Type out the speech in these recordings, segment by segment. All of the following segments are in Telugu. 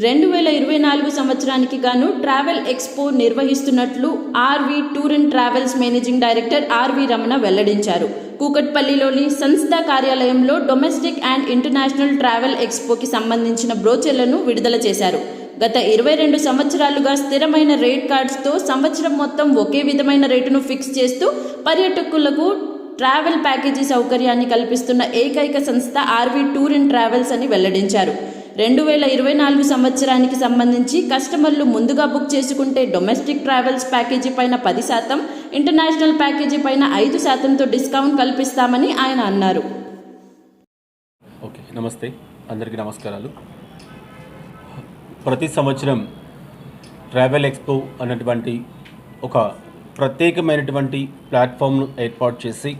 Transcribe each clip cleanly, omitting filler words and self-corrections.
2024 సంవత్సరానికి గాను ట్రావెల్ ఎక్స్పో నిర్వహిస్తున్నట్లు RV tour and travels managing director RV Ramana వెల్లడించారు. కూకట్పల్లిలోని సంస్థ కార్యాలయంలో డొమెస్టిక్ అండ్ ఇంటర్నేషనల్ ట్రావెల్ ఎక్స్పోకి సంబంధించిన బ్రోచర్లను విడుదల చేశారు. గత 22 సంవత్సరాలుగా స్థిరమైన రేట్ కార్డ్స్తో సంవత్సరం మొత్తం ఒకే విధమైన రేటును ఫిక్స్ చేస్తూ పర్యాటకులకు ట్రావెల్ ప్యాకేజీ సౌకర్యాన్ని కల్పిస్తున్న ఏకైక సంస్థ ఆర్వి టూర్ అండ్ ట్రావెల్స్ అని వెల్లడించారు. 2024 సంవత్సరానికి సంబంధించి కస్టమర్లు ముందుగా బుక్ చేసుకుంటే డొమెస్టిక్ ట్రావెల్స్ ప్యాకేజీ పైన 10%, ఇంటర్నేషనల్ ప్యాకేజీ పైన 5%తో డిస్కౌంట్ కల్పిస్తామని ఆయన అన్నారు. ఓకే, నమస్తే, అందరికీ నమస్కారాలు. ప్రతి సంవత్సరం ట్రావెల్ ఎక్స్పో అన్నటువంటి ఒక ప్రత్యేకమైనటువంటి ప్లాట్ఫామ్ను ఏర్పాటు చేసి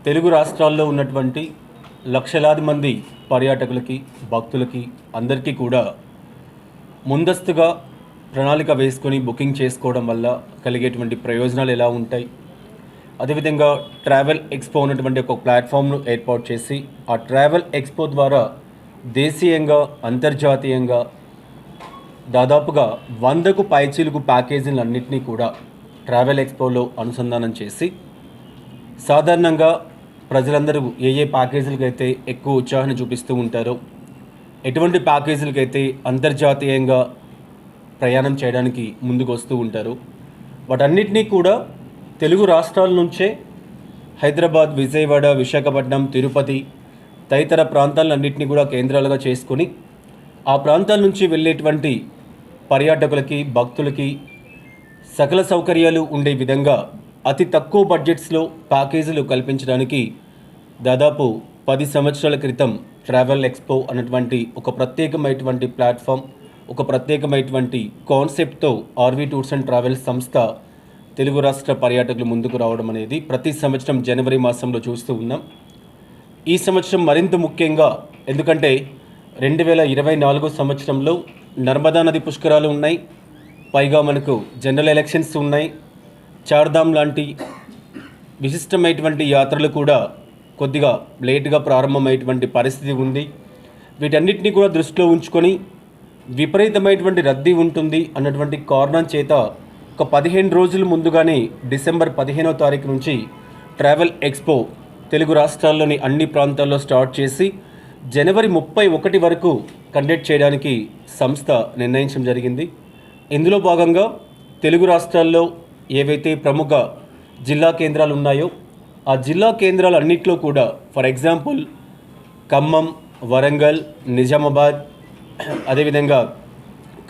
తెలుగు రాష్ట్రాల్లో ఉన్నటువంటి లక్షలాది మంది పర్యాటకులకి, భక్తులకి అందరికీ కూడా ముందస్తుగా ప్రణాళిక వేసుకొని బుకింగ్ చేసుకోవడం వల్ల కలిగేటువంటి ప్రయోజనాలు ఎలా ఉంటాయి, అదేవిధంగా ట్రావెల్ ఎక్స్పో ఉన్నటువంటి ఒక ప్లాట్ఫామ్ను ఏర్పాటు చేసి ఆ ట్రావెల్ ఎక్స్పో ద్వారా దేశీయంగా, అంతర్జాతీయంగా దాదాపుగా 100కు పైచిలుకు ప్యాకేజీలన్నింటినీ కూడా ట్రావెల్ ఎక్స్పోలో అనుసంధానం చేసి సాధారణంగా ప్రజలందరూ ఏ ప్యాకేజీలకైతే ఎక్కువ ఉత్సాహాన్ని చూపిస్తూ ఉంటారో, ఎటువంటి ప్యాకేజీలకైతే అంతర్జాతీయంగా ప్రయాణం చేయడానికి ముందుకు వస్తూ ఉంటారో వాటన్నిటినీ కూడా తెలుగు రాష్ట్రాల నుంచే హైదరాబాద్, విజయవాడ, విశాఖపట్నం, తిరుపతి తదితర ప్రాంతాలన్నింటినీ కూడా కేంద్రాలుగా చేసుకొని ఆ ప్రాంతాల నుంచి వెళ్ళేటువంటి పర్యాటకులకి, భక్తులకి సకల సౌకర్యాలు ఉండే విధంగా అతి తక్కువ బడ్జెట్స్లో ప్యాకేజీలు కల్పించడానికి దాదాపు 10 సంవత్సరాల క్రితం ట్రావెల్ ఎక్స్పో అన్నటువంటి ఒక ప్రత్యేకమైనటువంటి ప్లాట్ఫామ్, ఒక ప్రత్యేకమైనటువంటి కాన్సెప్ట్తో ఆర్వి టూర్స్ అండ్ ట్రావెల్స్ సంస్థ తెలుగు రాష్ట్ర పర్యాటకులు ముందుకు రావడం అనేది ప్రతి సంవత్సరం జనవరి మాసంలో చూస్తూ ఉన్నాం. ఈ సంవత్సరం మరింత ముఖ్యంగా, ఎందుకంటే 2024 సంవత్సరంలో నర్మదా నది పుష్కరాలు ఉన్నాయి, పైగా మనకు జనరల్ ఎలక్షన్స్ ఉన్నాయి, చార్ధామ్ లాంటి విశిష్టమైనటువంటి యాత్రలు కూడా కొద్దిగా లేటుగా ప్రారంభమైనటువంటి పరిస్థితి ఉంది. వీటన్నిటిని కూడా దృష్టిలో ఉంచుకొని విపరీతమైనటువంటి రద్దీ ఉంటుంది అన్నటువంటి కారణం చేత ఒక 15 రోజుల ముందుగానే డిసెంబర్ 15వ తారీఖు నుంచి ట్రావెల్ ఎక్స్పో తెలుగు రాష్ట్రాల్లోని అన్ని ప్రాంతాల్లో స్టార్ట్ చేసి జనవరి 31 వరకు కండక్ట్ చేయడానికి సంస్థ నిర్ణయించడం జరిగింది. ఇందులో భాగంగా తెలుగు రాష్ట్రాల్లో ఏవైతే ప్రముఖ జిల్లా కేంద్రాలు ఉన్నాయో ఆ జిల్లా కేంద్రాలన్నింటిలో కూడా, ఫర్ ఎగ్జాంపుల్ ఖమ్మం, వరంగల్, నిజామాబాద్, అదేవిధంగా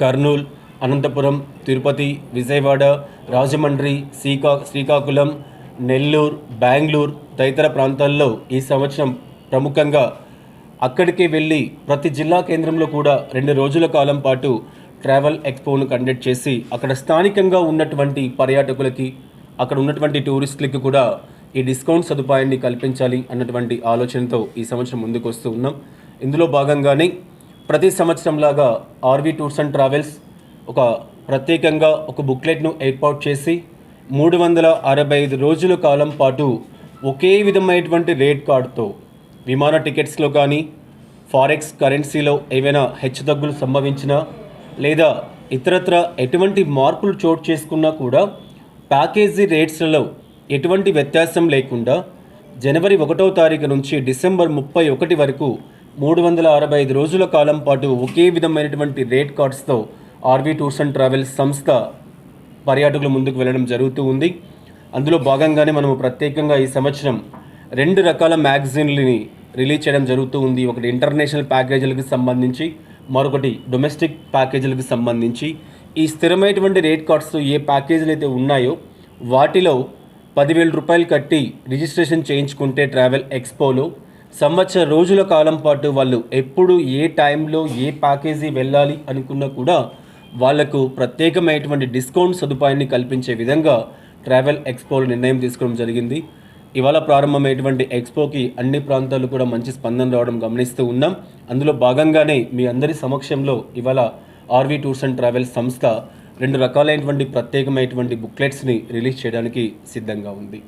కర్నూలు, అనంతపురం, తిరుపతి, విజయవాడ, రాజమండ్రి, శ్రీకాకుళం, నెల్లూరు, బెంగళూరు తదితర ప్రాంతాల్లో ఈ సంవత్సరం ప్రముఖంగా అక్కడికి వెళ్ళి ప్రతి జిల్లా కేంద్రంలో కూడా 2 రోజుల కాలం పాటు ట్రావెల్ ఎక్స్పోను కండక్ట్ చేసి అక్కడ స్థానికంగా ఉన్నటువంటి పర్యాటకులకి, అక్కడ ఉన్నటువంటి టూరిస్టులకి కూడా ఈ డిస్కౌంట్ సదుపాయాన్ని కల్పించాలి అన్నటువంటి ఆలోచనతో ఈ సంవత్సరం ముందుకు వస్తూ ఉన్నాం. ఇందులో భాగంగానే ప్రతి సంవత్సరంలాగా ఆర్వి టూర్స్ అండ్ ట్రావెల్స్ ఒక ప్రత్యేకంగా ఒక బుక్లెట్ను ఏర్పాటు చేసి 365 రోజుల కాలం పాటు ఒకే విధమైనటువంటి రేట్ కార్డుతో విమాన టికెట్స్లో కానీ, ఫారెక్స్ కరెన్సీలో ఏవైనా హెచ్చుతగ్గులు సంభవించినా లేదా ఇతరత్ర ఎటువంటి మార్పులు చోటు చేసుకున్నా కూడా ప్యాకేజీ రేట్స్లలో ఎటువంటి వ్యత్యాసం లేకుండా జనవరి 1వ తారీఖు నుంచి డిసెంబర్ 31 వరకు 365 రోజుల కాలం పాటు ఒకే విధమైనటువంటి రేట్ కార్డ్స్తో ఆర్వి టూర్స్ అండ్ ట్రావెల్స్ సంస్థ పర్యాటకులు ముందుకు వెళ్ళడం జరుగుతూ ఉంది. అందులో భాగంగానే మనము ప్రత్యేకంగా ఈ సంవత్సరం 2 రకాల మ్యాగజైన్లని రిలీజ్ చేయడం జరుగుతూ ఉంది. ఒకటి ఇంటర్నేషనల్ ప్యాకేజీలకు సంబంధించి, మరొకటి డొమెస్టిక్ ప్యాకేజీలకు సంబంధించి. ఈ స్థిరమైనటువంటి రేట్ కార్డ్స్తో ఏ ప్యాకేజీలు అయితే ఉన్నాయో వాటిలో 10,000 రూపాయలు కట్టి రిజిస్ట్రేషన్ చేయించుకుంటే ట్రావెల్ ఎక్స్పోలో సంవత్సర రోజుల కాలం పాటు వాళ్ళు ఎప్పుడు ఏ టైంలో ఏ ప్యాకేజీ వెళ్ళాలి అనుకున్నా కూడా వాళ్లకు ప్రత్యేకమైనటువంటి డిస్కౌంట్ సదుపాయాన్ని కల్పించే విధంగా ట్రావెల్ ఎక్స్పోలో నిర్ణయం తీసుకోవడం జరిగింది. ఇవాళ ప్రారంభమైనటువంటి ఎక్స్పోకి అన్ని ప్రాంతాలు కూడా మంచి స్పందన రావడం గమనిస్తూ ఉన్నాం. అందులో భాగంగానే మీ అందరి సమక్షంలో ఇవాళ ఆర్వి టూర్స్ అండ్ ట్రావెల్స్ సంస్థ 2 రకాలైనటువంటి ప్రత్యేకమైనటువంటి బుక్లెట్స్ని రిలీజ్ చేయడానికి సిద్ధంగా ఉంది.